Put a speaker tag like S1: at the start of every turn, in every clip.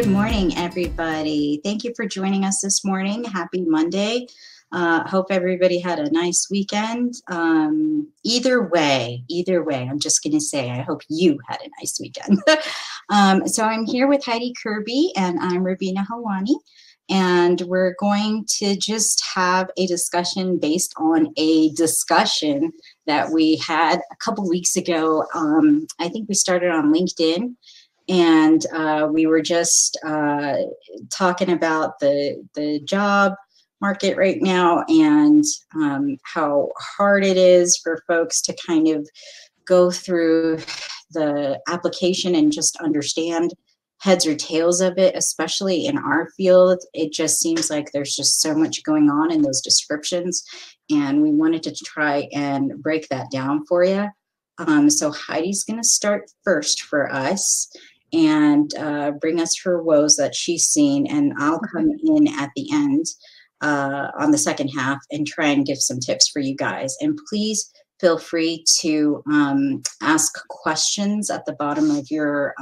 S1: Good morning, everybody. Thank you for joining us this morning. Happy Monday. Hope everybody had a nice weekend. Either way, I'm just going to say, I hope you had a nice weekend. So I'm here with Heidi Kirby and I'm Rubina Halwani. And we're going to just have a discussion based on a discussion that we had a couple weeks ago. I think we started on LinkedIn. And we were just talking about the job market right now and how hard it is for folks to kind of go through the application and just understand heads or tails of it, especially in our field. It just seems like there's just so much going on in those descriptions. And we wanted to try and break that down for you. So Heidi's going to start first for us and bring us her woes that she's seen. And I'll come in at the end on the second half and try and give some tips for you guys. And please feel free to ask questions at the bottom of your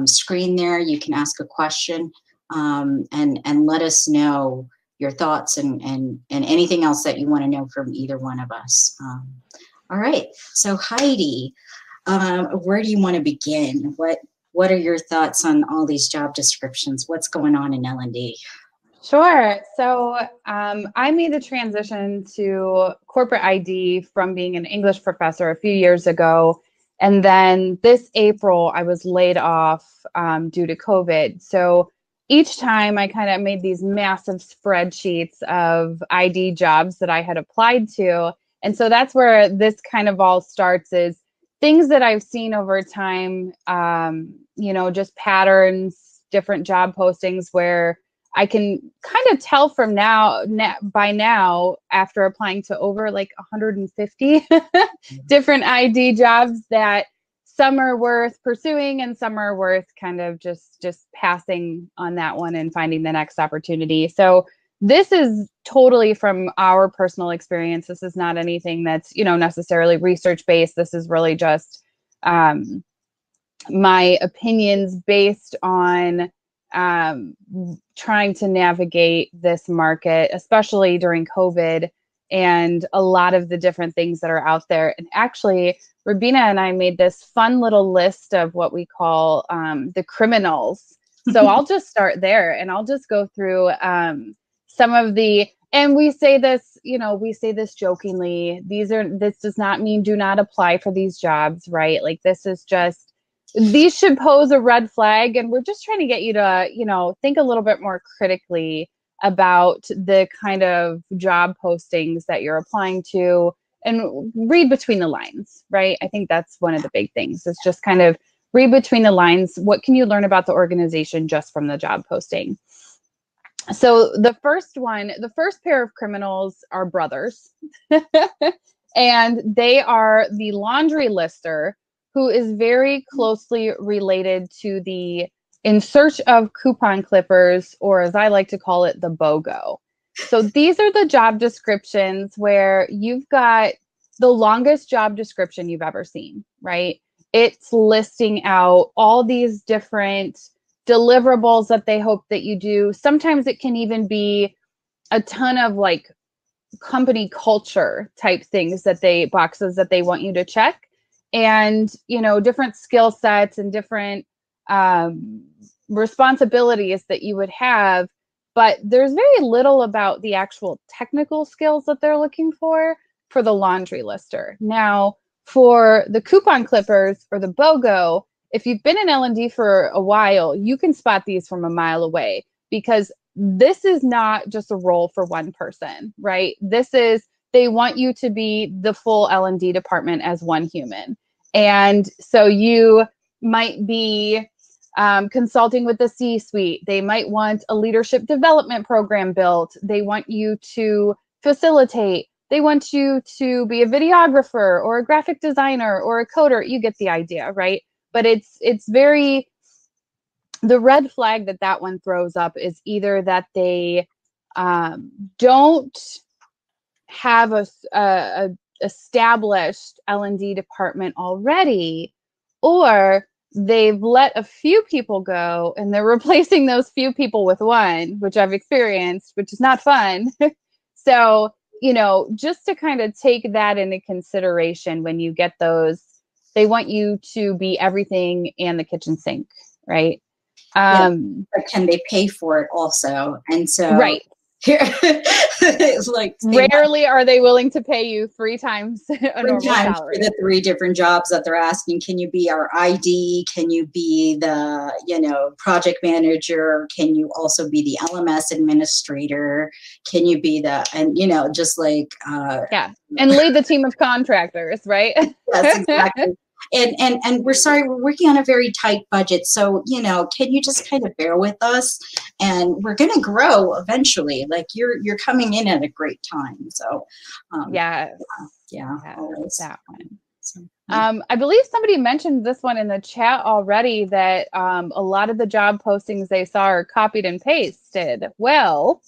S1: screen there. You can ask a question and let us know your thoughts and anything else that you want to know from either one of us. All right, so Heidi, where do you want to begin? What are your thoughts on all these job descriptions? What's going on in L&D?
S2: Sure. So I made the transition to corporate ID from being an English professor a few years ago. And then this April, I was laid off due to COVID. So each time I kind of made these massive spreadsheets of ID jobs that I had applied to. And so that's where this kind of all starts, is things that I've seen over time, just patterns, different job postings where I can kind of tell from by now, after applying to over like 150 different ID jobs, that some are worth pursuing and some are worth kind of just passing on that one and finding the next opportunity. So this is totally from our personal experience. This is not anything that's, necessarily research-based. This is really just my opinions based on trying to navigate this market, especially during COVID and a lot of the different things that are out there. And actually, Rubina and I made this fun little list of what we call the criminals. So I'll just start there and I'll just go through some of the, and we say this jokingly, this does not mean do not apply for these jobs, right? Like these should pose a red flag. And we're just trying to get you to, think a little bit more critically about the kind of job postings that you're applying to and read between the lines, right? I think that's one of the big things, is just kind of read between the lines. What can you learn about the organization just from the job posting? So the first pair of criminals are brothers, and they are the laundry lister, who is very closely related to the in search of coupon clippers, or as I like to call it, the BOGO. So these are the job descriptions where you've got the longest job description you've ever seen, right? It's listing out all these different deliverables that they hope that you do. Sometimes it can even be a ton of like company culture type boxes that they want you to check. And, different skill sets and different responsibilities that you would have. But there's very little about the actual technical skills that they're looking for the laundry lister. Now, for the coupon clippers or the BOGO, if you've been in L&D for a while, you can spot these from a mile away, because this is not just a role for one person, right? They want you to be the full L&D department as one human. And so you might be consulting with the C-suite. They might want a leadership development program built. They want you to facilitate. They want you to be a videographer or a graphic designer or a coder. You get the idea, right? But it's very, the red flag that one throws up is either that they don't have a established L&D department already, or they've let a few people go and they're replacing those few people with one, which I've experienced, which is not fun. So, you know, just to kind of take that into consideration when you get those, they want you to be everything and the kitchen sink, right?
S1: Yeah, but can they pay for it also? And so
S2: Right.
S1: here it's like
S2: Rarely are they willing to pay you 3 times a normal salary.
S1: For the 3 different jobs that they're asking. Can you be our ID? Can you be the, you know, project manager? Can you also be the LMS administrator? Can you be the, and you know, just like
S2: yeah, and lead the team of contractors, right?
S1: Yes, exactly. And we're sorry, we're working on a very tight budget. So, you know, can you just kind of bear with us? And we're going to grow eventually. Like you're coming in at a great time. So,
S2: yeah,
S1: always.
S2: that one.
S1: So, yeah.
S2: I believe somebody mentioned this one in the chat already, that a lot of the job postings they saw are copied and pasted. Well,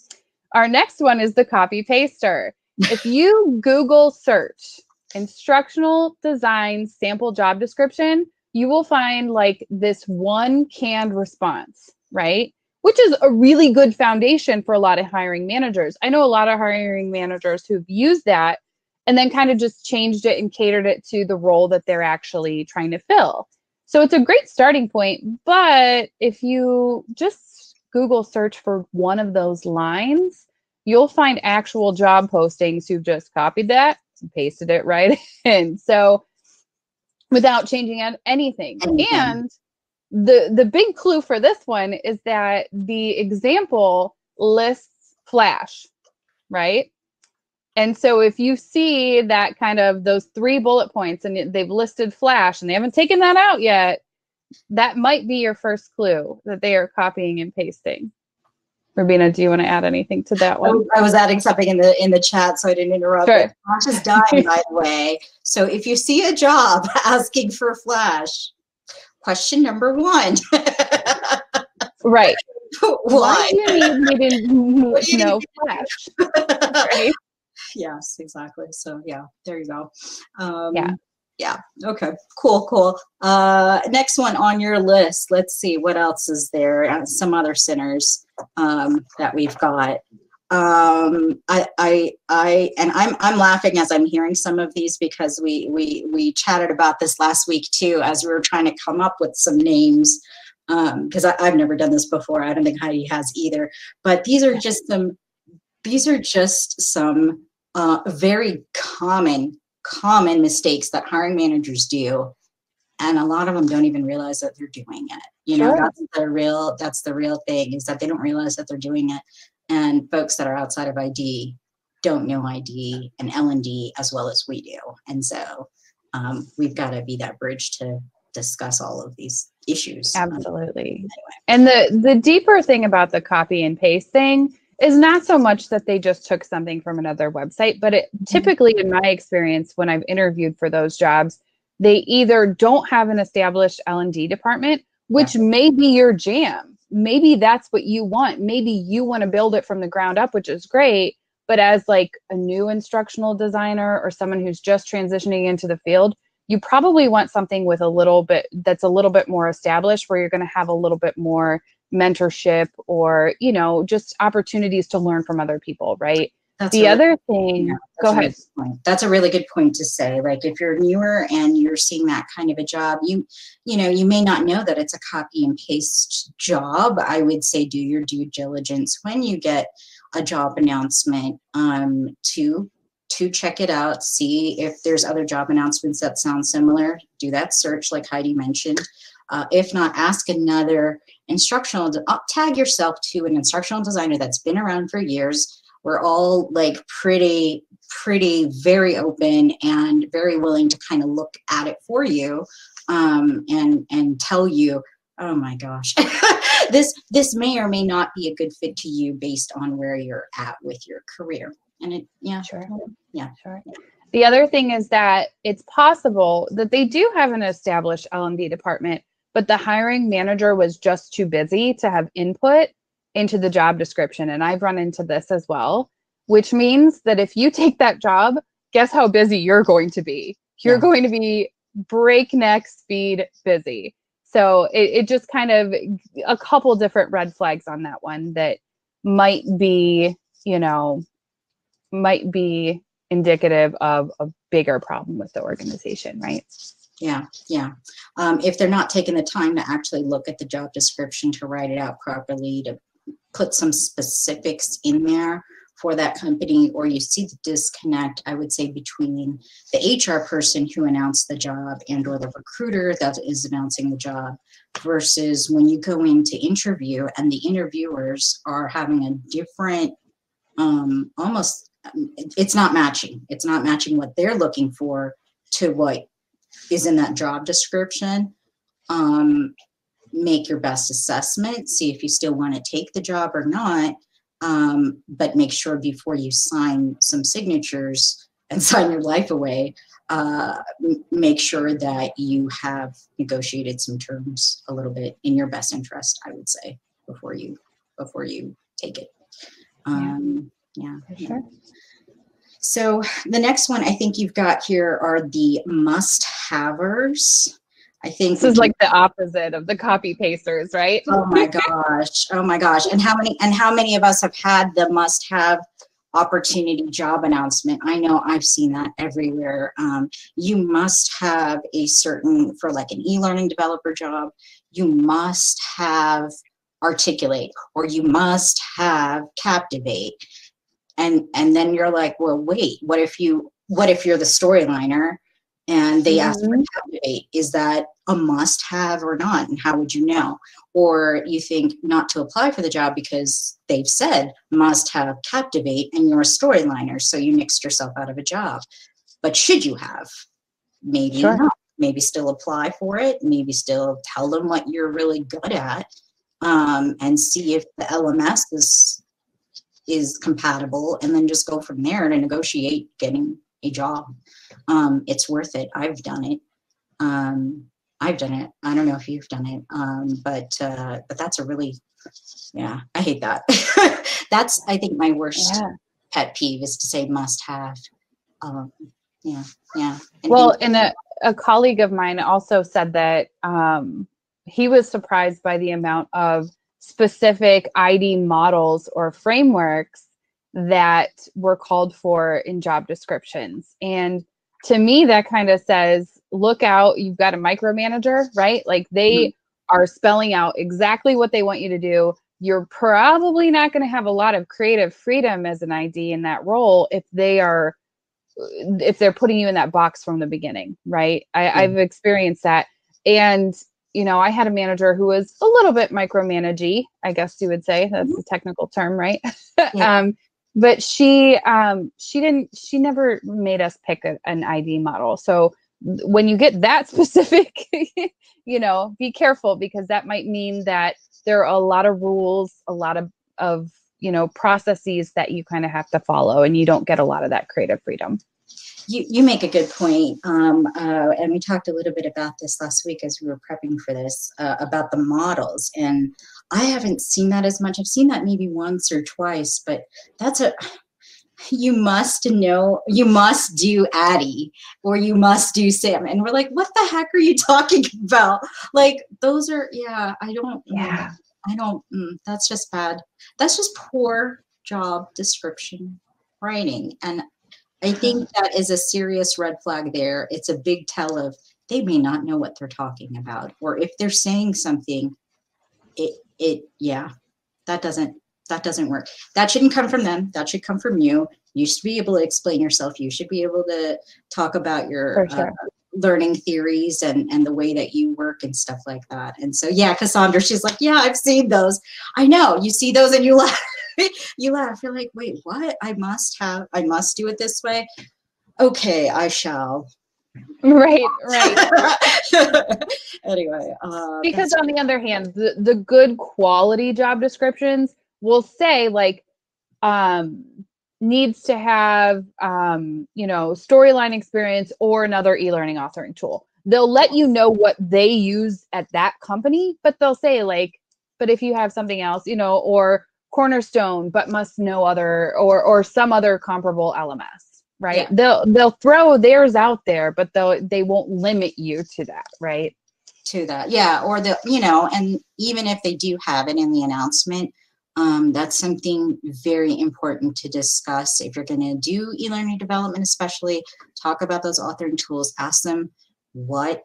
S2: our next one is the copy paster. If you Google search instructional design sample job description, you will find like this one canned response, right? Which is a really good foundation for a lot of hiring managers. I know a lot of hiring managers who've used that and then kind of just changed it and catered it to the role that they're actually trying to fill. So it's a great starting point. But if you just Google search for one of those lines, you'll find actual job postings who've just copied that and pasted it right in. So without changing anything. And the big clue for this one is that the example lists Flash, right? And so if you see that kind of those 3 bullet points and they've listed Flash and they haven't taken that out yet, that might be your first clue that they are copying and pasting. Rubina, do you want to add anything to that one?
S1: I was adding something in the chat, so I didn't interrupt.
S2: Sure.
S1: Flash is dying, by the way. So if you see a job asking for Flash, question number 1.
S2: Right.
S1: Why
S2: do you need me to know Flash? Right.
S1: Yes, exactly. So yeah, there you go. Yeah. Okay. Cool. Next one on your list. Let's see what else is there. Some other sinners that we've got. I'm laughing as I'm hearing some of these because we chatted about this last week too, as we were trying to come up with some names. Because I've never done this before. I don't think Heidi has either. But these are just some very common mistakes that hiring managers do, and a lot of them don't even realize that they're doing it. You know, that's the real thing, is that they don't realize that they're doing it. And folks that are outside of ID don't know ID and L&D as well as we do. And so we've got to be that bridge to discuss all of these issues.
S2: Absolutely. And the deeper thing about the copy and paste thing is not so much that they just took something from another website, but typically in my experience, when I've interviewed for those jobs, they either don't have an established L&D department, which may be your jam. Maybe that's what you want. Maybe you want to build it from the ground up, which is great. But as like a new instructional designer or someone who's just transitioning into the field, you probably want something with that's a little bit more established, where you're going to have a little bit more mentorship or, you know, just opportunities to learn from other people, right? Go ahead.
S1: That's a really good point to say. Like, if you're newer and you're seeing that kind of a job, you may not know that it's a copy and paste job. I would say do your due diligence when you get a job announcement to check it out, see if there's other job announcements that sound similar. Do that search like Heidi mentioned. If not, ask another tag yourself to an instructional designer that's been around for years. We're all like pretty very open and very willing to kind of look at it for you and tell you, oh my gosh, this may or may not be a good fit to you based on where you're at with your career. And
S2: Sure.
S1: Sure.
S2: The other thing is that it's possible that they do have an established L&D department, but the hiring manager was just too busy to have input into the job description. And I've run into this as well, which means that if you take that job, guess how busy you're going to be? You're going to be breakneck speed busy. So it just kind of a couple different red flags on that one that might be, might be indicative of a bigger problem with the organization, right?
S1: Yeah, yeah. If they're not taking the time to actually look at the job description, to write it out properly, to put some specifics in there for that company, or you see the disconnect, I would say, between the HR person who announced the job and or the recruiter that is announcing the job, versus when you go in to interview and the interviewers are having a different, almost, it's not matching. It's not matching what they're looking for to what is in that job description. Make your best assessment, see if you still want to take the job or not. But make sure before you sign some signatures and sign your life away, make sure that you have negotiated some terms a little bit in your best interest, I would say, before you take it. Yeah,
S2: for sure.
S1: So the next one I think you've got here are the must-havers. I think
S2: this is like the opposite of the copy pasters, right?
S1: Oh my gosh. Oh my gosh. And how many of us have had the must-have opportunity job announcement? I know I've seen that everywhere. You must have a certain, for like an e-learning developer job, you must have Articulate, or you must have Captivate. And then you're like, well, wait, what if you're the storyliner and they ask for Captivate? Is that a must have or not? And how would you know? Or you think not to apply for the job because they've said must have Captivate and you're a storyliner, so you mixed yourself out of a job. But should you have? Maybe not. Maybe still apply for it. Maybe still tell them what you're really good at, and see if the LMS is compatible, and then just go from there to negotiate getting a job. It's worth it. I've done it. I don't know if you've done it, but that's a really, yeah, I hate that. That's, I think, my worst pet peeve, is to say must have. Yeah.
S2: Well, and a colleague of mine also said that he was surprised by the amount of specific ID models or frameworks that were called for in job descriptions. And to me, that kind of says, look out, you've got a micromanager, right? Like they are spelling out exactly what they want you to do. You're probably not going to have a lot of creative freedom as an ID in that role if they're putting you in that box from the beginning, right? I've experienced that. And, I had a manager who was a little bit micromanagey, I guess you would say. That's the technical term, right? But she never made us pick an ID model. So when you get that specific, be careful, because that might mean that there are a lot of rules, a lot of processes that you kind of have to follow, and you don't get a lot of that creative freedom.
S1: You make a good point. And we talked a little bit about this last week as we were prepping for this, about the models. And I haven't seen that as much. I've seen that maybe once or twice, but you must do Addie, or you must do Sam. And we're like, what the heck are you talking about? Like, those are, that's just bad. That's just poor job description writing. And I think that is a serious red flag there. It's a big tell of they may not know what they're talking about, or if they're saying something, that doesn't work. That shouldn't come from them. That should come from you. You should be able to explain yourself. You should be able to talk about your learning theories and the way that you work and stuff like that. And so, Cassandra, she's like, I've seen those. I know, you see those and you laugh. You laugh. You're like, wait, what? I must do it this way. Okay, I shall.
S2: Right.
S1: Anyway.
S2: Because on the other hand, the good quality job descriptions will say like, needs to have, storyline experience or another e-learning authoring tool. They'll let you know what they use at that company, but they'll say like, but if you have something else, or Cornerstone, but must know other or some other comparable LMS, right? They'll throw theirs out there, but they won't limit you to that, right?
S1: to that. Yeah. Or the, you know, and even if they do have it in the announcement, that's something very important to discuss. If you're going to do e-learning development, especially, talk about those authoring tools. Ask them what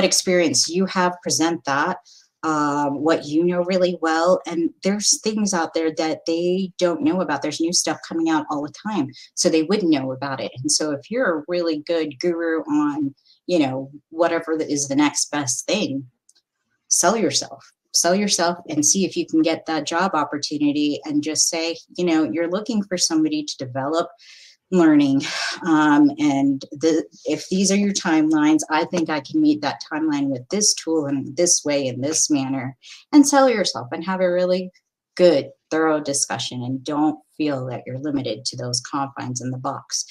S1: experience you have, present that, what you know really well. And there's things out there that they don't know about. There's new stuff coming out all the time, so they wouldn't know about it. And so if you're a really good guru on, you know, whatever is the next best thing, sell yourself and see if you can get that job opportunity, and just say, you know, you're looking for somebody to develop learning, and if these are your timelines, I think I can meet that timeline with this tool and this way, in this manner, and sell yourself and have a really good, thorough discussion, and don't feel that you're limited to those confines in the box.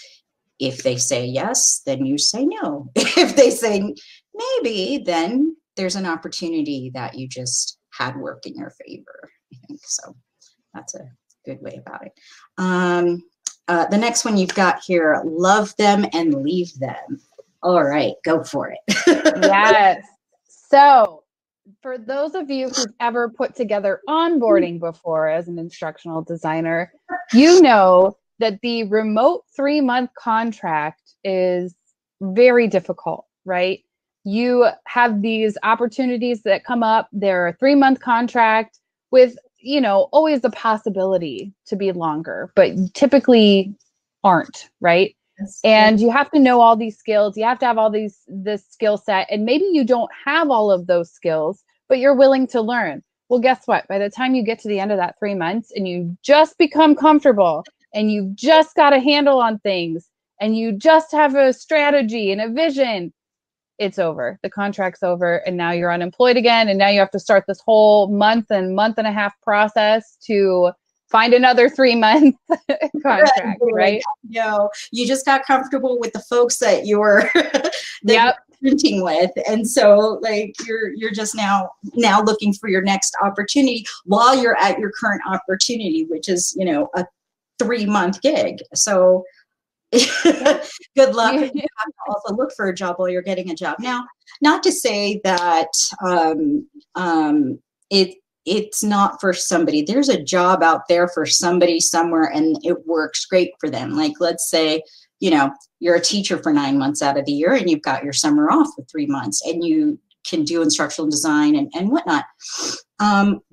S1: If they say yes, then you say no. If they say maybe, then there's an opportunity that you just had work in your favor, I think. So that's a good way about it. The next one you've got here, love them and leave them. All right, go for it.
S2: Yes. So for those of you who've ever put together onboarding before as an instructional designer, you know that the remote 3-month contract is very difficult, right? You have these opportunities that come up. They're a 3-month contract with, you know, always the possibility to be longer, but typically aren't, right? And you have to know all these skills. You have to have all this skill set. And maybe you don't have all of those skills, but you're willing to learn. Well, guess what? By the time you get to the end of that 3 months and you just become comfortable and you've just got a handle on things and you just have a strategy and a vision, it's over. The contract's over, and now you're unemployed again. And now you have to start this whole month and a half process to find another 3-month contract, right?
S1: No, you just got comfortable with the folks that you're printing with, and so like you're just now looking for your next opportunity while you're at your current opportunity, which is, you know, a 3-month gig. So good luck. You have to also look for a job while you're getting a job. Now, not to say that it's not for somebody. There's a job out there for somebody somewhere, and it works great for them. Like, let's say, you know, you're a teacher for 9 months out of the year, and you've got your summer off for 3 months, and you can do instructional design and whatnot.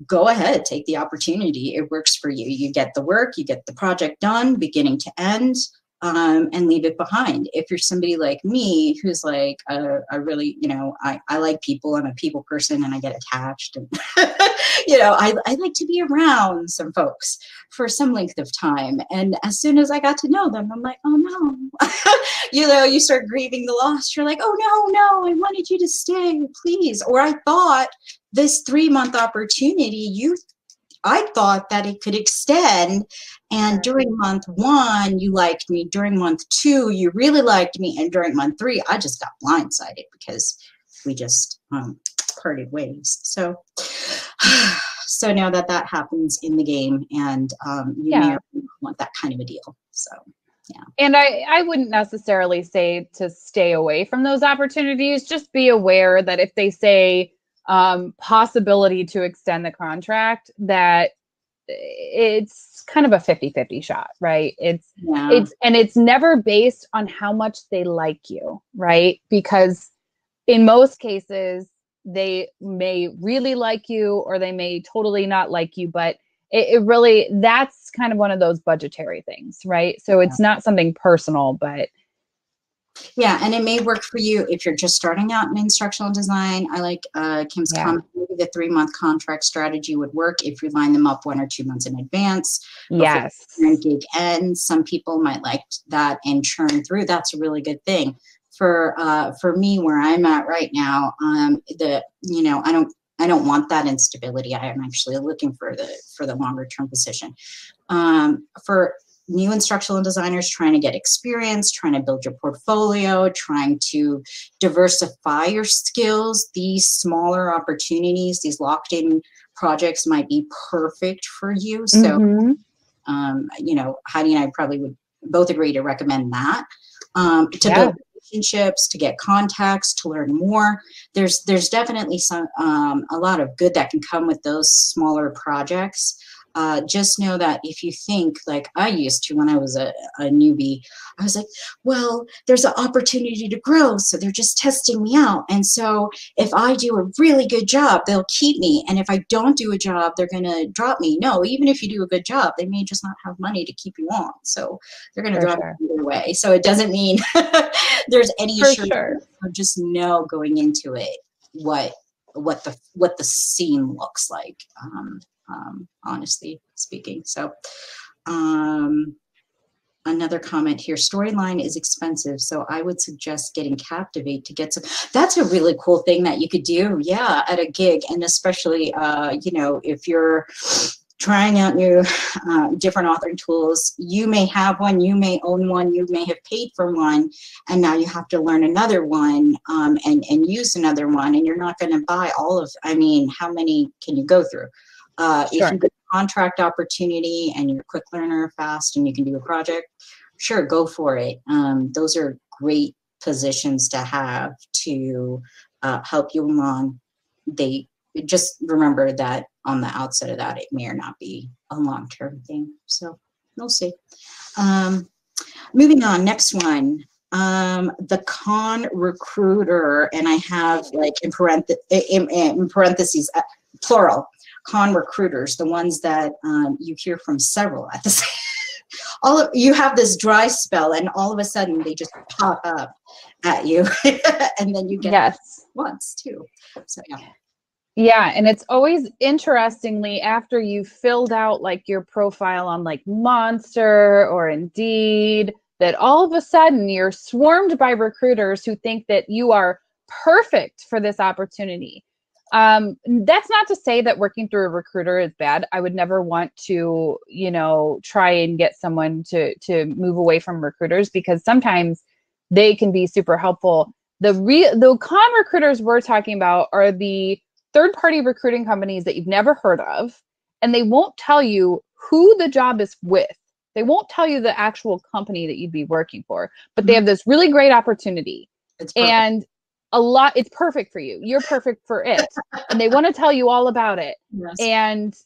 S1: Go ahead, take the opportunity. It works for you. You get the work, you get the project done, beginning to end. And leave it behind. If you're somebody like me, who's like a really, you know, I like people. I'm a people person, and I get attached. And you know, I like to be around some folks for some length of time. And as soon as I got to know them, I'm like, oh no, you know, you start grieving the loss. You're like, oh no, I wanted you to stay, please. Or I thought this 3-month opportunity, I thought that it could extend, and during month 1, you liked me. During month 2, you really liked me. And during month 3, I just got blindsided because we just parted ways. So now that happens in the game, and you may want that kind of a deal. So, yeah.
S2: And I wouldn't necessarily say to stay away from those opportunities. Just be aware that if they say, possibility to extend the contract, that it's kind of a 50-50 shot, right? It's never based on how much they like you, right? Because in most cases they may really like you, or they may totally not like you, but it really, that's kind of one of those budgetary things, right? So it's not something personal, but
S1: yeah, and it may work for you if you're just starting out in instructional design. I like Kim's comment. Maybe the 3-month contract strategy would work if you line them up 1 or 2 months in advance.
S2: Yes.
S1: Your gig ends. Some people might like that and churn through. That's a really good thing. For me, where I'm at right now, you know, I don't want that instability. I am actually looking for the longer term position. For new instructional designers trying to get experience, trying to build your portfolio, trying to diversify your skills, these smaller opportunities, these locked in projects might be perfect for you. So, you know, Heidi and I probably would both agree to recommend that. To build relationships, to get contacts, to learn more. There's definitely some a lot of good that can come with those smaller projects. Just know that if you think like I used to when I was a newbie, I was like, well, there's an opportunity to grow, so they're just testing me out. And so if I do a really good job, they'll keep me. And if I don't do a job, they're going to drop me. No, even if you do a good job, they may just not have money to keep you on. So they're going to drop you either way. So it doesn't mean there's any assurance. So just know going into it what the scene looks like. Honestly speaking. So another comment here, storyline is expensive, so I would suggest getting Captivate to get some. That's a really cool thing that you could do, yeah, at a gig. And especially you know, if you're trying out new different authoring tools, you may have one, you may own one, you may have paid for one, and now you have to learn another one and use another one, and you're not going to buy all of, I mean, how many can you go through? If you get a contract opportunity and you're a quick learner, fast, and you can do a project, sure, go for it. Those are great positions to have to help you along. They just remember that on the outset of that, it may or not be a long-term thing. So we'll see. Moving on, next one. The con recruiter, and I have like in parentheses, plural, con recruiters, the ones that you hear from several at the same you have this dry spell and all of a sudden they just pop up at you and then you get once too. So
S2: yeah, and it's always interestingly after you filled out like your profile on like Monster or Indeed that all of a sudden you're swarmed by recruiters who think that you are perfect for this opportunity. That's not to say that working through a recruiter is bad. I would never want to, you know, try and get someone to move away from recruiters because sometimes they can be super helpful. The con recruiters we're talking about are the third-party recruiting companies that you've never heard of, and they won't tell you who the job is with. They won't tell you the actual company that you'd be working for, but they have this really great opportunity. And it's perfect for you. You're perfect for it. And they want to tell you all about it. Yes. And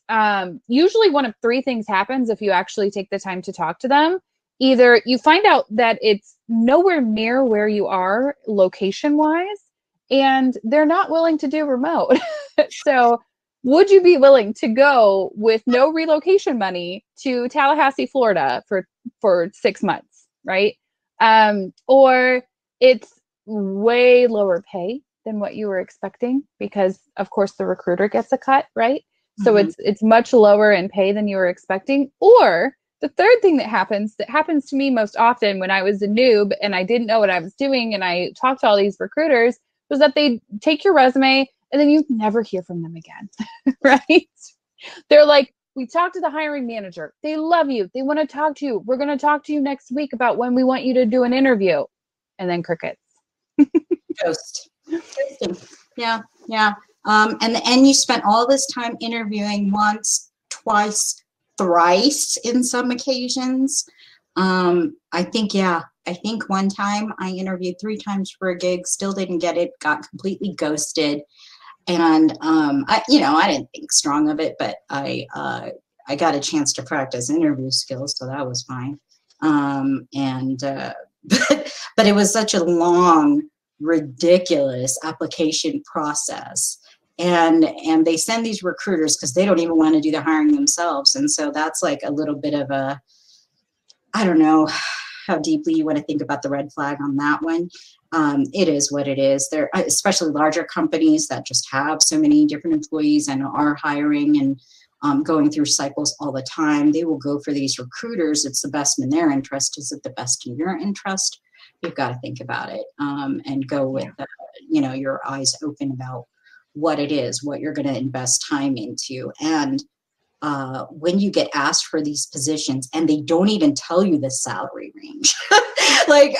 S2: usually one of three things happens if you actually take the time to talk to them. Either you find out that it's nowhere near where you are location-wise, and they're not willing to do remote. So would you be willing to go with no relocation money to Tallahassee, Florida for 6 months, right? Or it's way lower pay than what you were expecting because of course the recruiter gets a cut, right? So it's much lower in pay than you were expecting. Or the third thing that happens to me most often when I was a noob and I didn't know what I was doing and I talked to all these recruiters was that they take your resume and then you never hear from them again, right? They're like, we talked to the hiring manager. They love you. They want to talk to you. We're going to talk to you next week about when we want you to do an interview. And then crickets.
S1: Ghost. Yeah. And you spent all this time interviewing once, twice, thrice in some occasions. I think one time I interviewed 3 times for a gig, still didn't get it, got completely ghosted. And I didn't think strong of it, but I got a chance to practice interview skills, so that was fine. But it was such a long, ridiculous application process. And they send these recruiters because they don't even want to do the hiring themselves. And so that's like a little bit of a, I don't know how deeply you want to think about the red flag on that one. It is what it is. There, especially larger companies that just have so many different employees and are hiring and going through cycles all the time. They will go for these recruiters. It's the best in their interest. Is it the best in your interest? You've got to think about it and go with, your eyes open about what it is, what you're going to invest time into. And when you get asked for these positions and they don't even tell you the salary range, and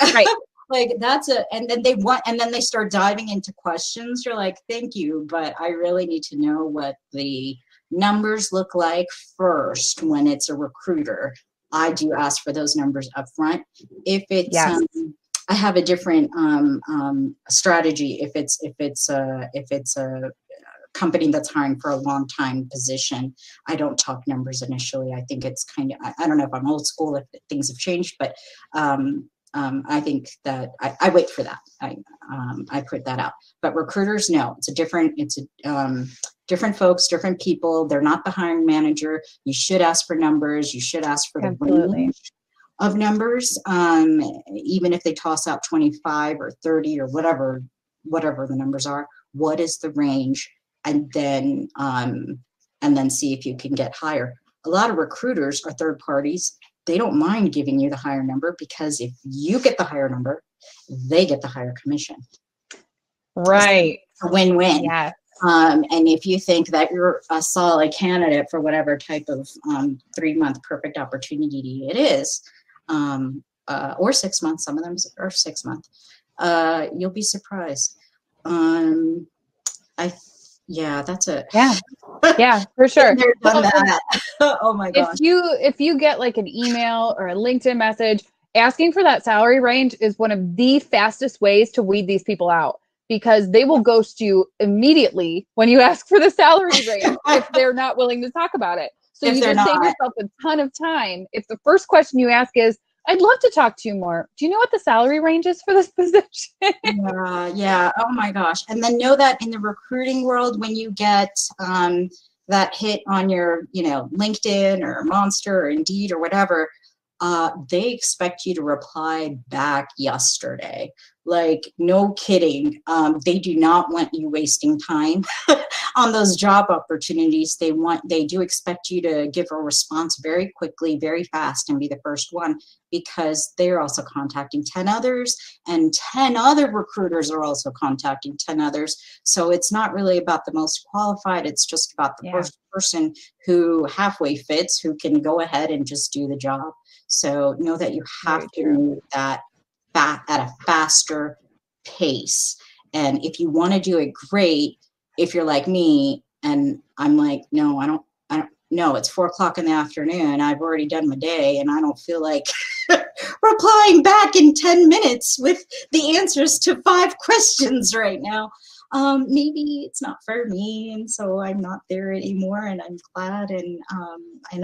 S1: then they start diving into questions. You're like, thank you, but I really need to know what the numbers look like first when it's a recruiter. I do ask for those numbers up front. If it's I have a different strategy if it's a company that's hiring for a long time position. I don't talk numbers initially. I think it's kind of, I don't know if I'm old school, if things have changed, but I think that I wait for that. I put that out. But recruiters, no, it's different folks, different people. They're not the hiring manager. You should ask for numbers. You should ask for the range of numbers, even if they toss out 25 or 30 or whatever the numbers are. What is the range? And then see if you can get higher. A lot of recruiters are third parties. They don't mind giving you the higher number, because if you get the higher number, they get the higher commission.
S2: Right.
S1: So, a win-win.
S2: Yeah.
S1: And if you think that you're a solid candidate for whatever type of 3-month perfect opportunity it is, or 6 months, some of them are 6 months, you'll be surprised. Yeah, that's it.
S2: Yeah, for sure.
S1: Done that. Oh my gosh.
S2: If you get like an email or a LinkedIn message asking for that salary range, is one of the fastest ways to weed these people out, because they will ghost you immediately when you ask for the salary range if they're not willing to talk about it. So you just save yourself a ton of time. If the first question you ask is, I'd love to talk to you more, do you know what the salary range is for this position?
S1: Yeah. Oh my gosh. And then know that in the recruiting world, when you get that hit on your, LinkedIn or Monster or Indeed or whatever, they expect you to reply back yesterday. Like, no kidding. They do not want you wasting time on those job opportunities. They do expect you to give a response very quickly, very fast, and be the first one, because they're also contacting 10 others, and 10 other recruiters are also contacting 10 others. So it's not really about the most qualified. It's just about the first person who halfway fits, who can go ahead and just do the job. So know that you have to move that at a faster pace. And if you want to do it, great. If you're like me and I'm like, no, I don't know, it's 4:00 in the afternoon. I've already done my day and I don't feel like replying back in 10 minutes with the answers to 5 questions right now. Maybe it's not for me, and so I'm not there anymore, and I'm glad, and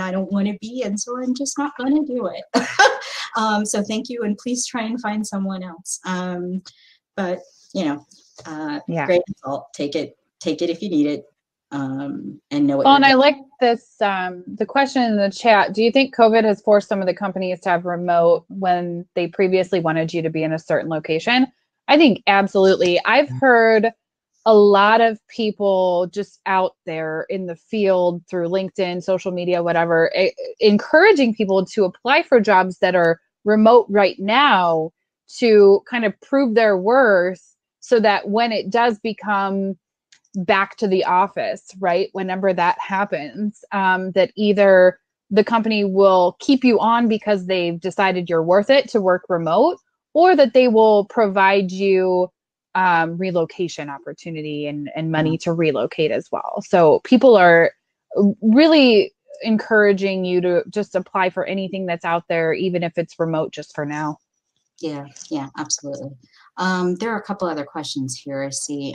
S1: I don't want to be, and so I'm just not going to do it. So thank you, and please try and find someone else. But great result. Take it if you need it, and know what.
S2: Well, and I like this. The question in the chat: do you think COVID has forced some of the companies to have remote when they previously wanted you to be in a certain location? I think absolutely. I've heard a lot of people just out there in the field through LinkedIn, social media, whatever, encouraging people to apply for jobs that are remote right now to kind of prove their worth, so that when it does become back to the office, right, whenever that happens, that either the company will keep you on because they've decided you're worth it to work remote, or that they will provide you relocation opportunity and money to relocate as well. So people are really encouraging you to just apply for anything that's out there, even if it's remote, just for now.
S1: Yeah, absolutely. There are a couple other questions here I see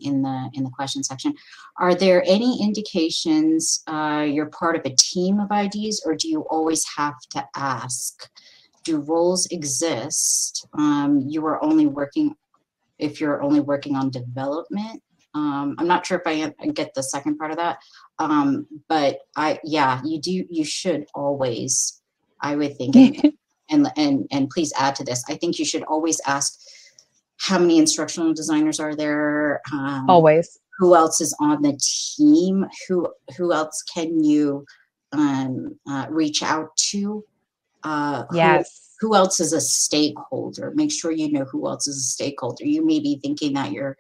S1: in the question section. Are there any indications you're part of a team of IDs, or do you always have to ask? Do roles exist? If you're only working on development. I'm not sure if I get the second part of that, but you should always, I would think, and please add to this, I think you should always ask, how many instructional designers are there?
S2: Always.
S1: Who else is on the team? Who else can you reach out to? Who else is a stakeholder? Make sure you know who else is a stakeholder. You may be thinking that you're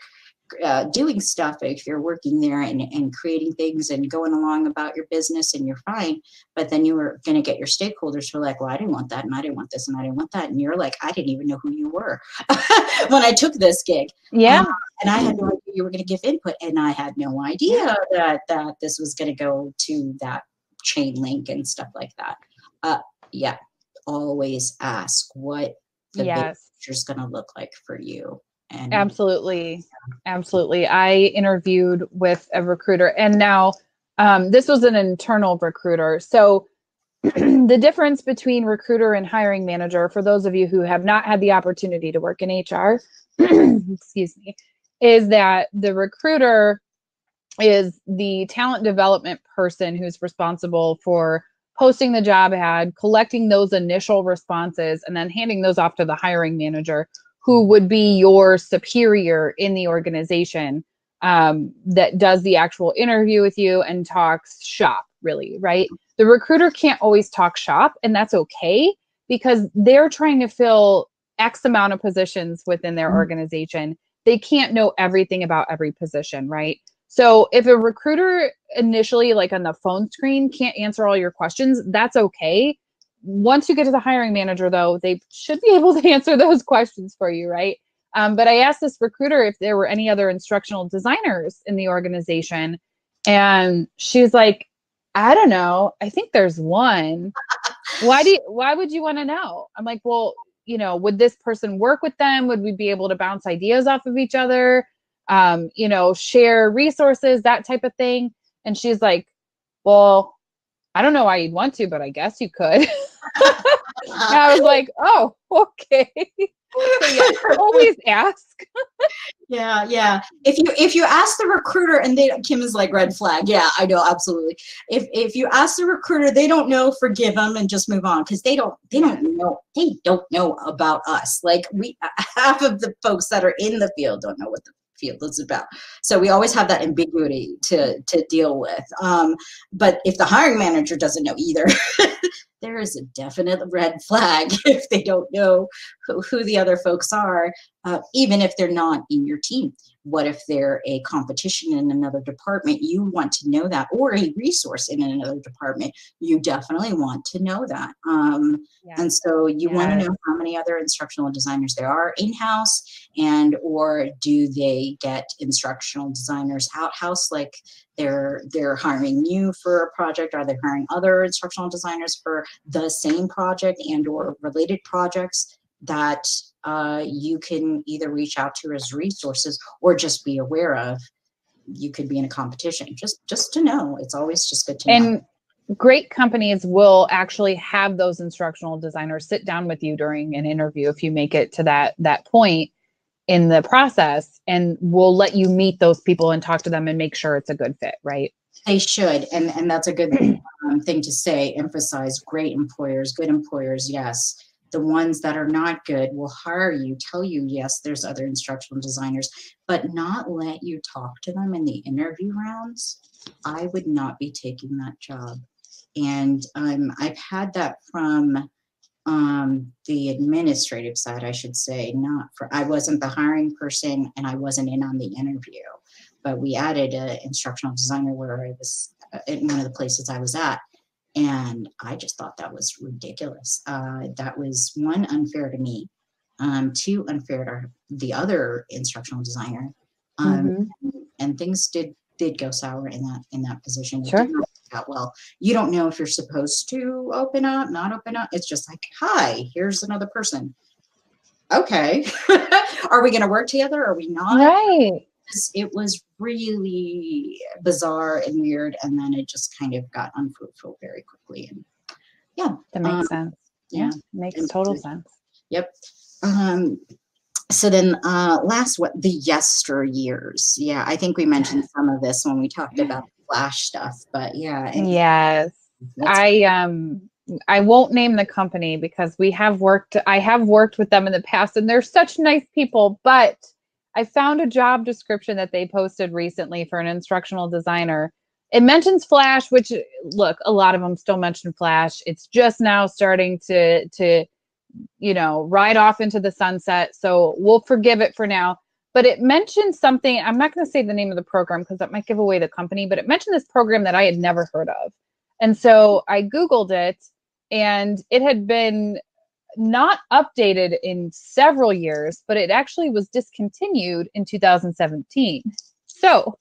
S1: doing stuff if you're working there and creating things and going along about your business, and you're fine, but then you were going to get your stakeholders who are like, well, I didn't want that, and I didn't want this, and I didn't want that, and you're like, I didn't even know who you were when I took this gig. And I had no idea you were going to give input, and I had no idea that this was going to go to that chain link and stuff like that. Always ask, what the big
S2: Yes.
S1: picture is going to look like for you. And
S2: Absolutely. Absolutely. I interviewed with a recruiter, and now this was an internal recruiter. So the difference between recruiter and hiring manager, for those of you who have not had the opportunity to work in HR, excuse me, is that the recruiter is the talent development person who's responsible for posting the job ad, collecting those initial responses, and then handing those off to the hiring manager, who would be your superior in the organization, that does the actual interview with you and talks shop, really, right? The recruiter can't always talk shop, and that's okay, because they're trying to fill X amount of positions within their organization. They can't know everything about every position, right? So if a recruiter initially, like on the phone screen, can't answer all your questions, that's okay. Once you get to the hiring manager, though, they should be able to answer those questions for you, right? But I asked this recruiter if there were any other instructional designers in the organization, and she's like, I don't know. I think there's one. Why would you want to know? I'm like, well, would this person work with them? Would we be able to bounce ideas off of each other? Share resources, that type of thing. And she's like, well, I don't know why you'd want to, but I guess you could. And I was like, oh, okay. So yeah, always ask.
S1: yeah. If you ask the recruiter and Kim is like, red flag. Yeah, I know, absolutely. If you ask the recruiter, they don't know, forgive them and just move on, because they don't know about us. Like, half of the folks that are in the field don't know what the field is about. So we always have that ambiguity to deal with. But if the hiring manager doesn't know either, there is a definite red flag if they don't know who the other folks are, even if they're not in your team. What if they're a competition in another department? You want to know that, or a resource in another department. You definitely want to know that. And so you want to know how many other instructional designers there are in-house, and or do they get instructional designers out-house, like they're hiring you for a project? Are they hiring other instructional designers for the same project and or related projects that you can either reach out to as resources or just be aware of? You could be in a competition, just to know. It's always just good to know.
S2: And great companies will actually have those instructional designers sit down with you during an interview if you make it to that point in the process, and we'll let you meet those people and talk to them and make sure it's a good fit, right?
S1: They should, and that's a good thing to say. Emphasize great employers, good employers, yes. The ones that are not good will hire you, tell you, yes, there's other instructional designers, but not let you talk to them in the interview rounds. I would not be taking that job. And I've had that from the administrative side, I should say. I wasn't the hiring person and I wasn't in on the interview, but we added an instructional designer where I was in one of the places I was at. And I just thought that was ridiculous. That was, one, unfair to me, two, unfair to the other instructional designer, and things did go sour in that position.
S2: Sure.
S1: It didn't work out well. You don't know if you're supposed to open up, not open up. It's just like, hi, here's another person. Okay, are we going to work together? Are we not?
S2: Right.
S1: It was really bizarre and weird, and then it just kind of got unfruitful very quickly. And yeah,
S2: that makes sense.
S1: Yeah,
S2: makes total sense.
S1: Yep. So then, the yesteryears. Yeah, I think we mentioned some of this when we talked about the Flash stuff, but yeah.
S2: Yes, I won't name the company because I have worked with them in the past, and they're such nice people, but I found a job description that they posted recently for an instructional designer. It mentions Flash, which, look, a lot of them still mention Flash. It's just now starting to ride off into the sunset. So we'll forgive it for now. But it mentioned something. I'm not going to say the name of the program because that might give away the company, but it mentioned this program that I had never heard of. And so I Googled it, and it had been not updated in several years, but it actually was discontinued in 2017. So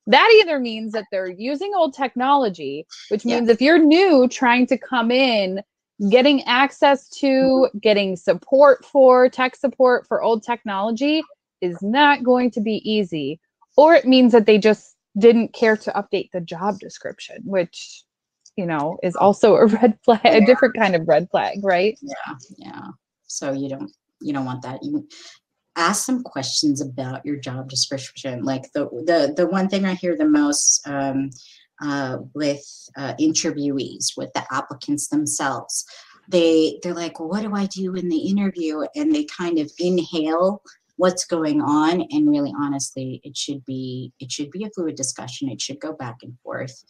S2: that either means that they're using old technology, which means if you're new trying to come in getting access to, getting support for tech support for old technology is not going to be easy. Or it means that they just didn't care to update the job description, which, you know, is also a red flag, a different kind of red flag, right?
S1: Yeah, yeah. So you don't want that. You ask some questions about your job description. Like the one thing I hear the most with interviewees, with the applicants themselves, they're like, well, what do I do in the interview? And they kind of inhale what's going on, and really honestly, it should be a fluid discussion. It should go back and forth.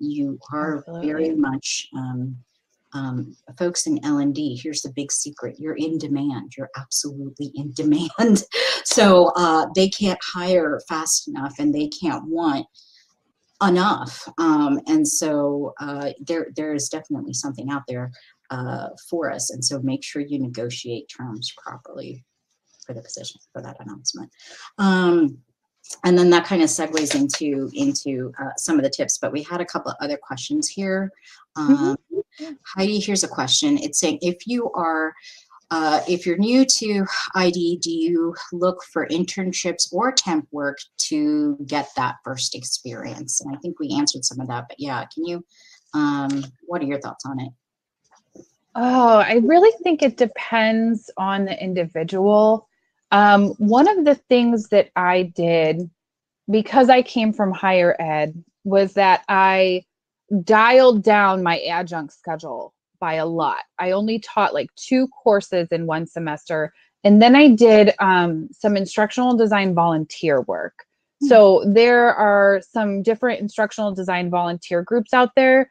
S1: You are
S2: Absolutely.
S1: very much folks in L&D, here's the big secret: you're in demand. You're absolutely in demand. So they can't hire fast enough, and they can't want enough. And so there is definitely something out there for us. And so make sure you negotiate terms properly for the position, for that announcement. And then that kind of segues into some of the tips, but we had a couple of other questions here. Heidi, here's a question. It's saying, if you're new to ID, do you look for internships or temp work to get that first experience? And I think we answered some of that, but yeah, can you, what are your thoughts on it?
S2: Oh, I really think it depends on the individual. One of the things that I did, because I came from higher ed, was that I dialed down my adjunct schedule by a lot. I only taught like 2 courses in one semester. And then I did some instructional design volunteer work. So there are some different instructional design volunteer groups out there.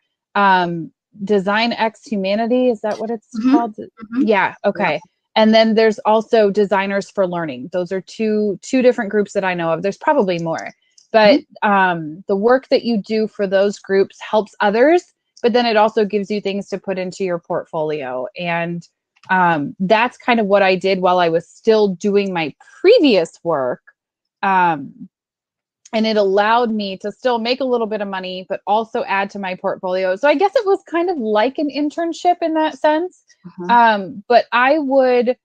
S2: Design X Humanity, is that what it's called? Yeah, okay. Yeah. And then there's also Designers for Learning. Those are two different groups that I know of. There's probably more. But the work that you do for those groups helps others, but then it also gives you things to put into your portfolio. And that's kind of what I did while I was still doing my previous work. And it allowed me to still make a little bit of money, but also add to my portfolio. So I guess it was kind of like an internship in that sense. But I would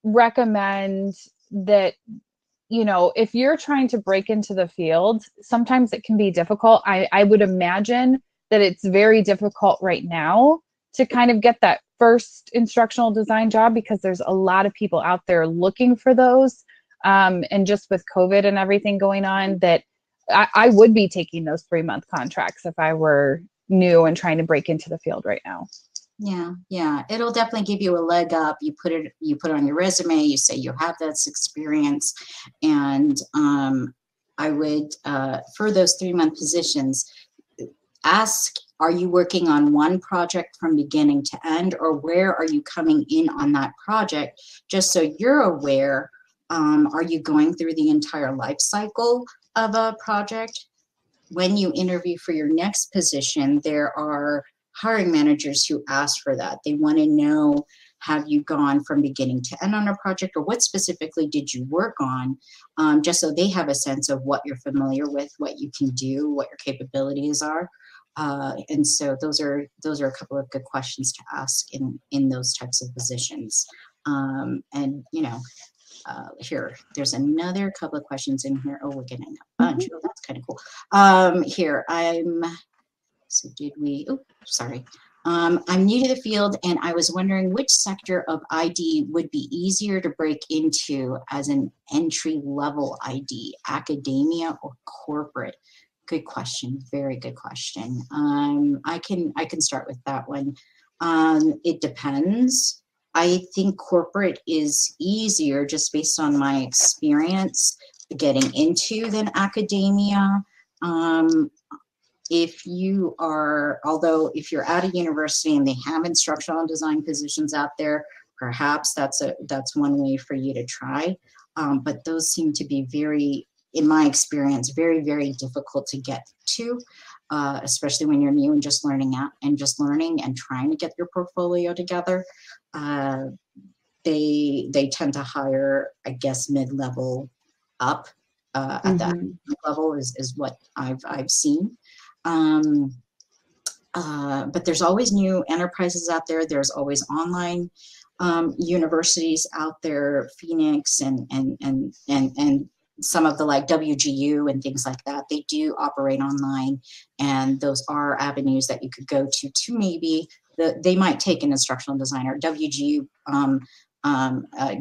S2: recommend that, you know, if you're trying to break into the field, sometimes it can be difficult. I would imagine that it's very difficult right now to kind of get that first instructional design job, because there's a lot of people out there looking for those. And just with COVID and everything going on, that I would be taking those 3-month contracts if I were new and trying to break into the field right now.
S1: Yeah, it'll definitely give you a leg up. You put it on your resume. You say you have this experience, and I would for those 3-month positions, ask: are you working on one project from beginning to end, or where are you coming in on that project? Just so you're aware. Are you going through the entire life cycle of a project? When you interview for your next position, there are hiring managers who ask for that. They want to know, have you gone from beginning to end on a project, or what specifically did you work on? Just so they have a sense of what you're familiar with, what you can do, what your capabilities are. And so those are a couple of good questions to ask in those types of positions. And you know, here, there's another couple of questions in here. Oh, we're getting a bunch. Oh, that's kind of cool. Here, so did we, oh, sorry. I'm new to the field, and I was wondering which sector of ID would be easier to break into as an entry-level ID, academia or corporate? Good question, very good question. I can start with that one. It depends. I think corporate is easier just based on my experience getting into than academia. If you're at a university and they have instructional design positions out there, perhaps that's one way for you to try. But those seem to be very, in my experience, very, very difficult to get to, especially when you're new and just learning and trying to get your portfolio together. They tend to hire, I guess, mid-level up at that level is what I've seen. but there's always new enterprises out there. There's always online universities out there, Phoenix and some of the like WGU and things like that. They do operate online, and those are avenues that you could go to maybe they might take an instructional designer. WGU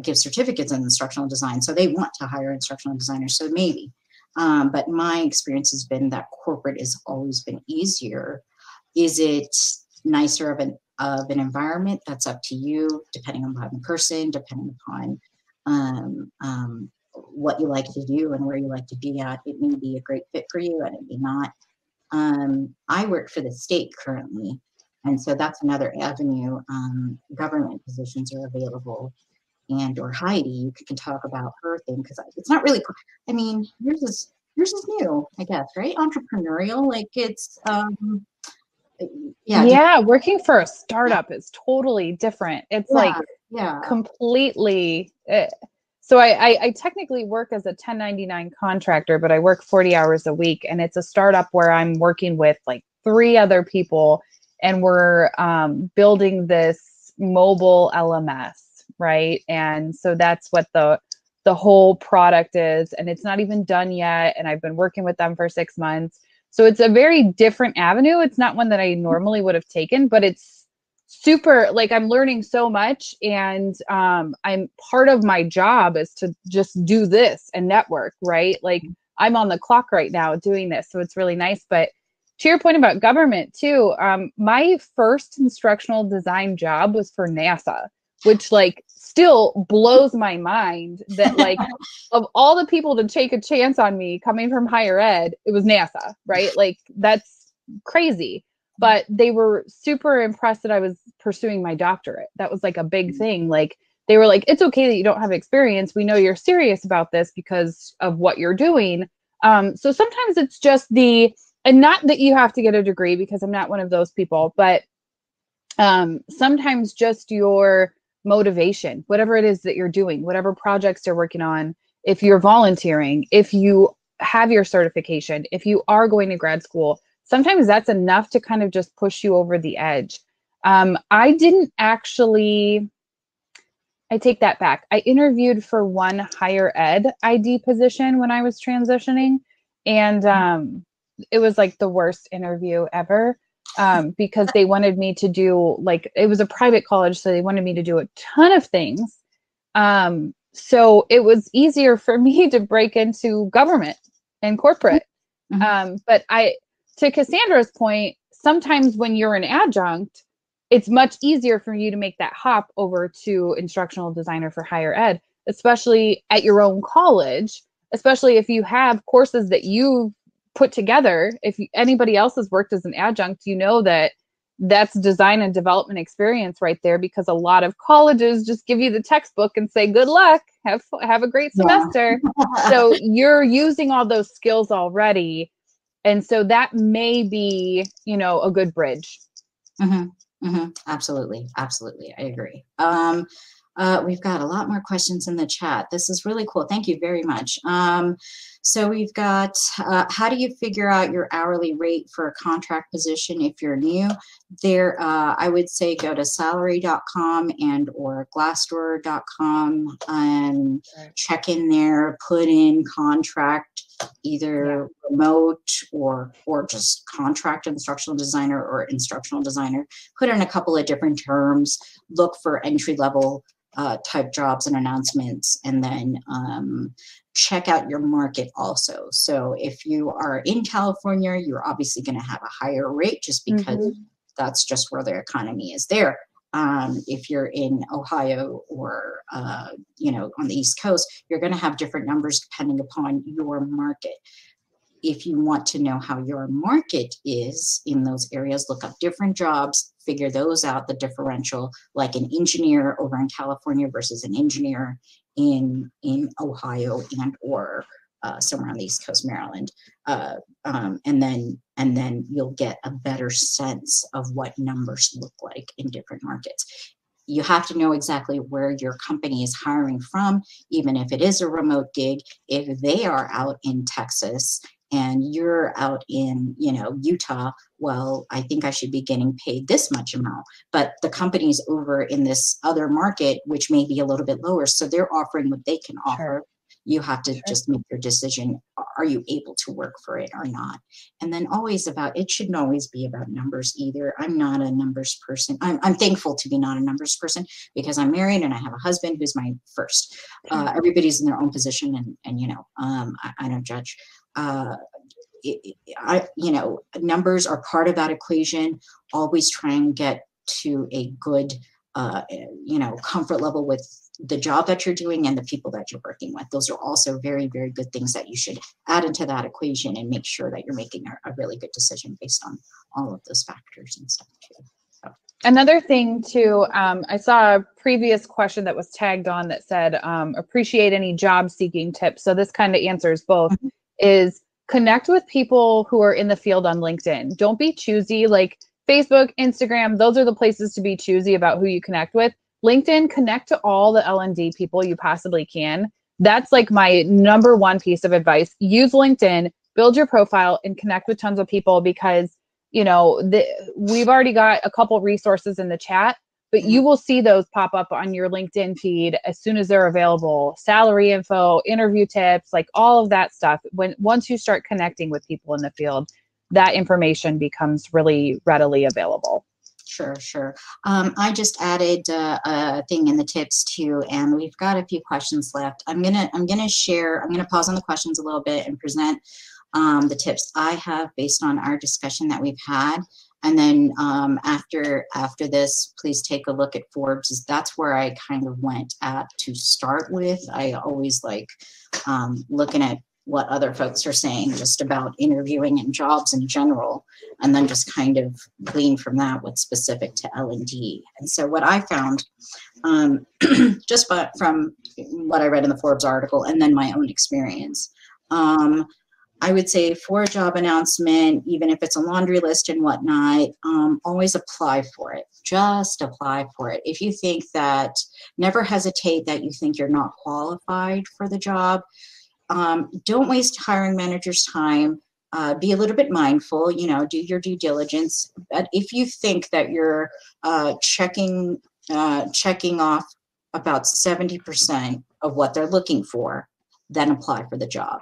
S1: gives certificates in instructional design, so they want to hire instructional designers. So maybe, but my experience has been that corporate has always been easier. Is it nicer of an environment? That's up to you, depending upon the person, depending upon what you like to do and where you like to be at. It may be a great fit for you, and it may not. I work for the state currently, and so that's another avenue. Government positions are available, and or Heidi, you can talk about her thing, because it's not really. I mean, yours is new, I guess, right? Entrepreneurial, like it's.
S2: Yeah, working for a startup is totally different. It's like completely. So I technically work as a 1099 contractor, but I work 40 hours a week, and it's a startup where I'm working with like 3 other people, and we're building this mobile LMS, right? And so that's what the whole product is, and it's not even done yet. And I've been working with them for 6 months. So it's a very different avenue. It's not one that I normally would have taken, but it's super, like, I'm learning so much, and I'm part of my job is to just do this and network, right? Like, I'm on the clock right now doing this. So it's really nice. But to your point about government too, my first instructional design job was for NASA, which like still blows my mind that like of all the people to take a chance on me coming from higher ed, it was NASA, right? Like that's crazy. But they were super impressed that I was pursuing my doctorate. That was like a big thing. Like they were like, it's okay that you don't have experience. We know you're serious about this because of what you're doing. So sometimes it's just and not that you have to get a degree, because I'm not one of those people, but sometimes just your motivation, whatever it is that you're doing, whatever projects you're working on, if you're volunteering, if you have your certification, if you are going to grad school, sometimes that's enough to kind of just push you over the edge. I didn't actually, I take that back. I interviewed for one higher ed ID position when I was transitioning, and it was like the worst interview ever. Because they wanted me to do, like, it was a private college, so they wanted me to do a ton of things. So it was easier for me to break into government and corporate. But to Cassandra's point, sometimes when you're an adjunct, it's much easier for you to make that hop over to instructional designer for higher ed, especially at your own college, especially if you have courses that you put together. If anybody else has worked as an adjunct, you know that that's design and development experience right there, because a lot of colleges just give you the textbook and say, good luck, have a great semester. So you're using all those skills already. And so that may be, a good bridge.
S1: Absolutely. Absolutely. I agree. We've got a lot more questions in the chat. This is really cool. Thank you very much. So we've got, how do you figure out your hourly rate for a contract position if you're new? There, I would say go to salary.com and or glassdoor.com and check in there, put in contract, either remote or just contract instructional designer or instructional designer. Put in a couple of different terms, look for entry level type jobs and announcements, and then check out your market also. So if you are in California, you're obviously going to have a higher rate just because that's just where the economy is there. If you're in Ohio or, on the East Coast, you're going to have different numbers depending upon your market. If you want to know how your market is in those areas, look up different jobs, figure those out, the differential, like an engineer over in California versus an engineer in Ohio and or somewhere on the East Coast, Maryland. And then you'll get a better sense of what numbers look like in different markets. You have to know exactly where your company is hiring from, even if it is a remote gig. If they are out in Texas and you're out in, Utah, well, I think I should be getting paid this much amount, but the company's over in this other market, which may be a little bit lower. So they're offering what they can offer. You have to just make your decision. Are you able to work for it or not? And then it shouldn't always be about numbers either. I'm not a numbers person. I'm thankful to be not a numbers person because I'm married and I have a husband who's my first. Everybody's in their own position and I don't judge. Numbers are part of that equation. Always try and get to a good, comfort level with the job that you're doing and the people that you're working with. Those are also very, very good things that you should add into that equation and make sure that you're making a really good decision based on all of those factors and stuff too. So.
S2: Another thing too, I saw a previous question that was tagged on that said, appreciate any job seeking tips. So this kind of answers both, is connect with people who are in the field on LinkedIn. Don't be choosy. Like Facebook, Instagram, those are the places to be choosy about who you connect with. LinkedIn, connect to all the L&D people you possibly can. That's like my number one piece of advice. Use LinkedIn, build your profile, and connect with tons of people because, we've already got a couple resources in the chat, but you will see those pop up on your LinkedIn feed as soon as they're available. Salary info, interview tips, like all of that stuff. Once you start connecting with people in the field, that information becomes really readily available.
S1: Sure. I just added a thing in the tips too, and we've got a few questions left. I'm gonna pause on the questions a little bit and present the tips I have based on our discussion that we've had. And then after this, please take a look at Forbes. That's where I kind of went at to start with. I always like looking at what other folks are saying just about interviewing and jobs in general, and then just kind of glean from that what's specific to L&D. And so what I found, just from what I read in the Forbes article and then my own experience, I would say for a job announcement, even if it's a laundry list and whatnot, always apply for it. Just apply for it. If you think that, never hesitate that you think you're not qualified for the job. Don't waste hiring managers' time. Be a little bit mindful, do your due diligence. But if you think that you're checking off about 70% of what they're looking for, then apply for the job.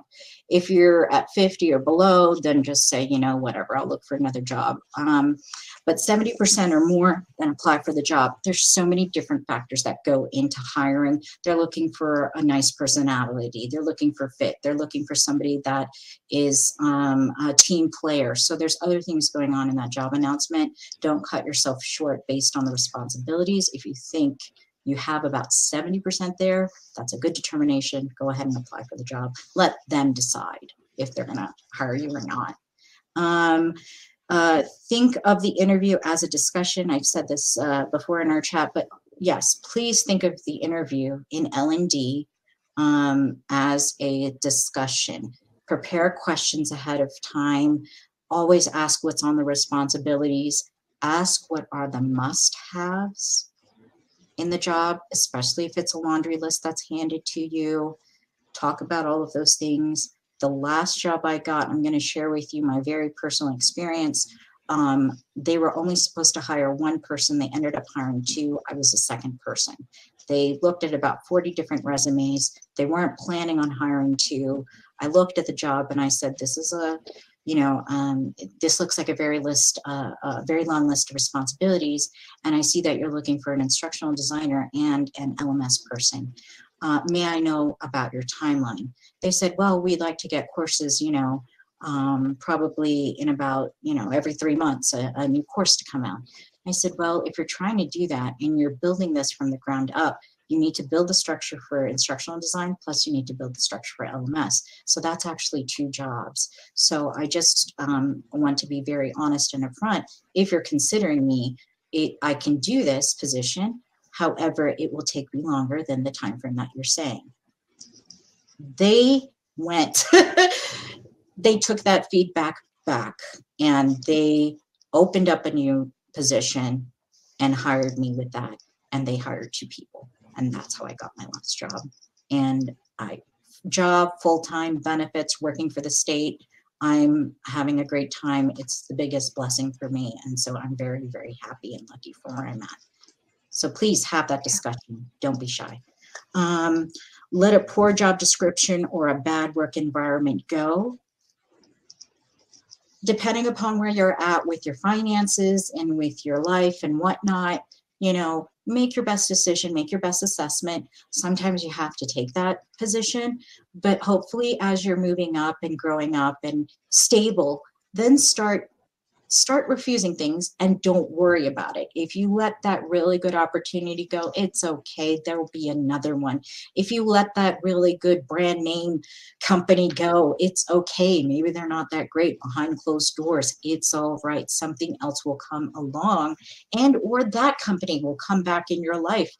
S1: If you're at 50 or below, then just say, whatever, I'll look for another job. But 70% or more, then apply for the job. There's so many different factors that go into hiring. They're looking for a nice personality. They're looking for fit. They're looking for somebody that is a team player. So there's other things going on in that job announcement. Don't cut yourself short based on the responsibilities. If you think you have about 70% there, that's a good determination. Go ahead and apply for the job. Let them decide if they're going to hire you or not. Think of the interview as a discussion. I've said this before in our chat, but yes, please think of the interview in L&D as a discussion. Prepare questions ahead of time. Always ask what's on the responsibilities. Ask what are the must-haves in the job, especially if it's a laundry list that's handed to you. Talk about all of those things. The last job I got, I'm going to share with you my very personal experience. They were only supposed to hire one person. They ended up hiring two. I was the second person. They looked at about 40 different resumes. They weren't planning on hiring two. I looked at the job and I said, this is this looks like a very long list of responsibilities. And I see that you're looking for an instructional designer and an LMS person. May I know about your timeline? They said, well, we'd like to get courses, probably in about, every 3 months, a new course to come out. I said, well, if you're trying to do that and you're building this from the ground up, you need to build the structure for instructional design, plus you need to build the structure for LMS. So that's actually 2 jobs. So I just want to be very honest and upfront. If you're considering me, I can do this position. However, it will take me longer than the time frame that you're saying. They went, they took that feedback back and they opened up a new position and hired me with that. And they hired 2 people. And that's how I got my last job. And full-time benefits, working for the state, I'm having a great time. It's the biggest blessing for me. And so I'm very, very happy and lucky for where I'm at. So please have that discussion. Don't be shy. Let a poor job description or a bad work environment go. Depending upon where you're at with your finances and with your life and whatnot, you know, make your best decision, make your best assessment. Sometimes you have to take that position, but hopefully as you're moving up and growing up and stable, then start refusing things and don't worry about it. If you let that really good opportunity go, it's okay. There will be another one. If you let that really good brand name company go, it's okay. Maybe they're not that great behind closed doors. It's all right. Something else will come along, and or that company will come back in your life.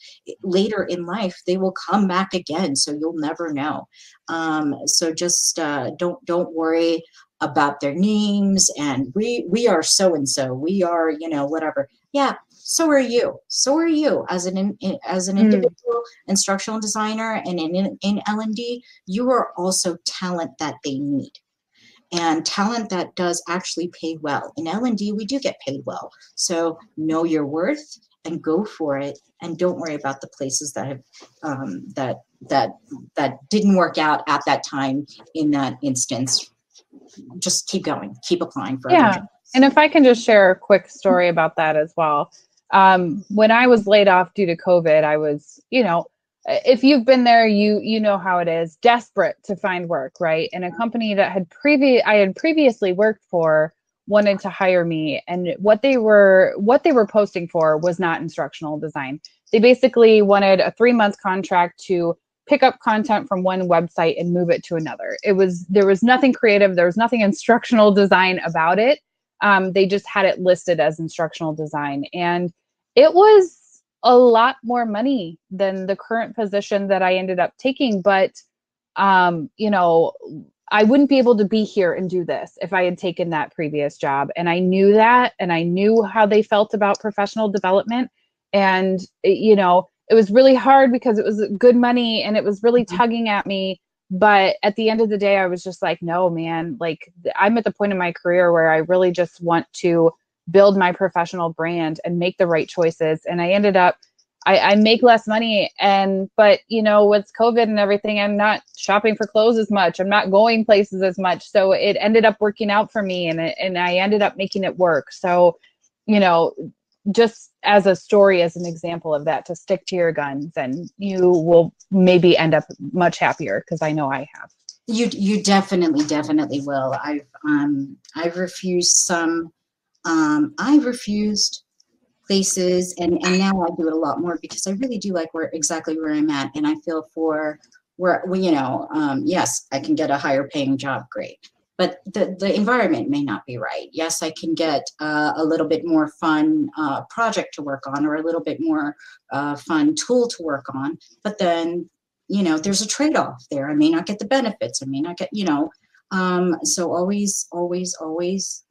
S1: Later in life, they will come back again. So you'll never know. So just don't worry about their names and we are so and so, we are, you know, whatever. Yeah, so are you. So are you as an individual instructional designer, and in L&D, you are also talent that they need. And talent that does actually pay well. In L&D, we do get paid well. So know your worth and go for it, and don't worry about the places that have that didn't work out at that time in that instance. Just keep going, keep applying for other jobs.
S2: And if I can just share a quick story about that as well. When I was laid off due to COVID, I was, you know, if you've been there, you know how it is, desperate to find work, right? And a company that I had previously worked for wanted to hire me, and what they were posting for was not instructional design. They basically wanted a 3-month contract to pick up content from one website and move it to another. There was nothing creative. There was nothing instructional design about it. They just had it listed as instructional design. And it was a lot more money than the current position that I ended up taking. But, you know, I wouldn't be able to be here and do this if I had taken that previous job. And I knew that, and I knew how they felt about professional development. And, you know, it was really hard because it was good money and it was really tugging at me. But at the end of the day, I was just like, no, man, like I'm at the point in my career where I really just want to build my professional brand and make the right choices. And I ended up, I make less money. But you know, with COVID and everything, I'm not shopping for clothes as much. I'm not going places as much. So it ended up working out for me, and I ended up making it work. So, you know, just as a story, as an example of that, to stick to your guns, and you will maybe end up much happier, because I know I have.
S1: You definitely will. I've refused places, and now I do it a lot more because I really do like exactly where I'm at, and I feel for where, you know, yes, I can get a higher paying job, great. But the environment may not be right. Yes, I can get a little bit more fun project to work on, or a little bit more fun tool to work on. But then, you know, there's a trade-off there. I may not get the benefits. I may not get, you know. So always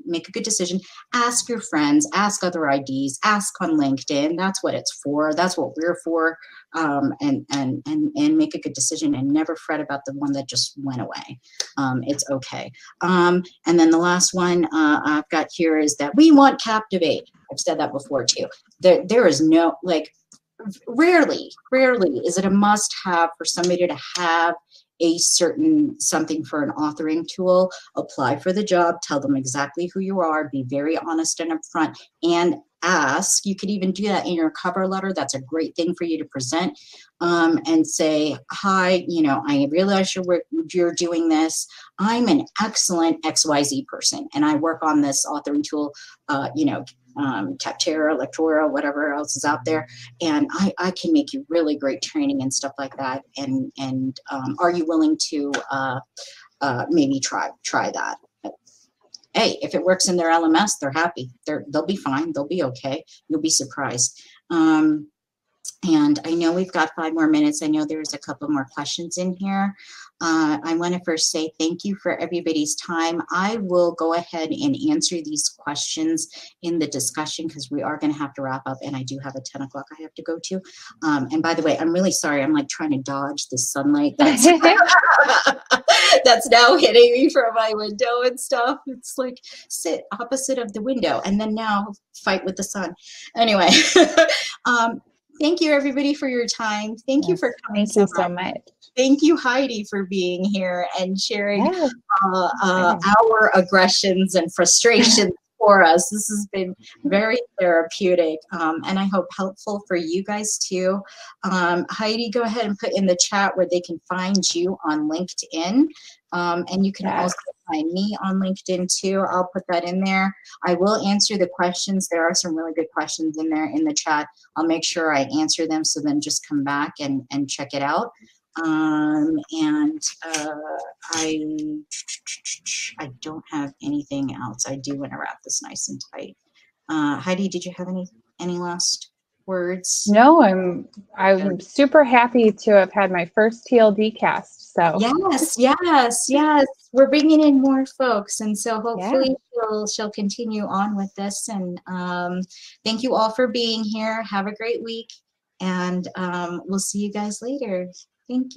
S1: make a good decision. Ask your friends, ask other IDs, ask on LinkedIn. That's what it's for. That's what we're for. And make a good decision, and never fret about the one that just went away. It's okay. And then the last one I've got here is that we want Captivate. I've said that before too. There is no, like, rarely is it a must have for somebody to have a certain something for an authoring tool. Apply for the job, tell them exactly who you are, be very honest and upfront, and ask. You could even do that in your cover letter. That's a great thing for you to present, and say, hi, you know, I realize you're doing this. I'm an excellent XYZ person, and I work on this authoring tool, you know, Capterra, Lectora, whatever else is out there, and I can make you really great training and stuff like that. And are you willing to maybe try that? Hey, if it works in their LMS, they're happy. They'll be fine. They'll be okay. You'll be surprised. And I know we've got 5 more minutes. I know there's a couple more questions in here. I want to first say thank you for everybody's time. I will go ahead and answer these questions in the discussion, because we are going to have to wrap up, and I do have a 10 o'clock I have to go to. And by the way, I'm really sorry. I'm like trying to dodge the sunlight. That's that's now hitting me from my window and stuff. It's like sit opposite of the window and then now fight with the sun. Anyway, thank you everybody for your time. Thank you for coming
S2: Thank you so much.
S1: Thank you, Heidi, for being here and sharing
S2: Yes.
S1: our aggressions and frustrations for us. This has been very therapeutic, and I hope helpful for you guys too. Heidi, go ahead and put in the chat where they can find you on LinkedIn. And you can also find me on LinkedIn too. I'll put that in there. I will answer the questions. There are some really good questions in there in the chat. I'll make sure I answer them, so then just come back and check it out. I don't have anything else. I do want to wrap this nice and tight. Heidi, did you have any last words?
S2: No, I'm super happy to have had my first TLD cast. So
S1: yes. We're bringing in more folks, and so hopefully she'll continue on with this. And thank you all for being here. Have a great week, and we'll see you guys later. Thank you.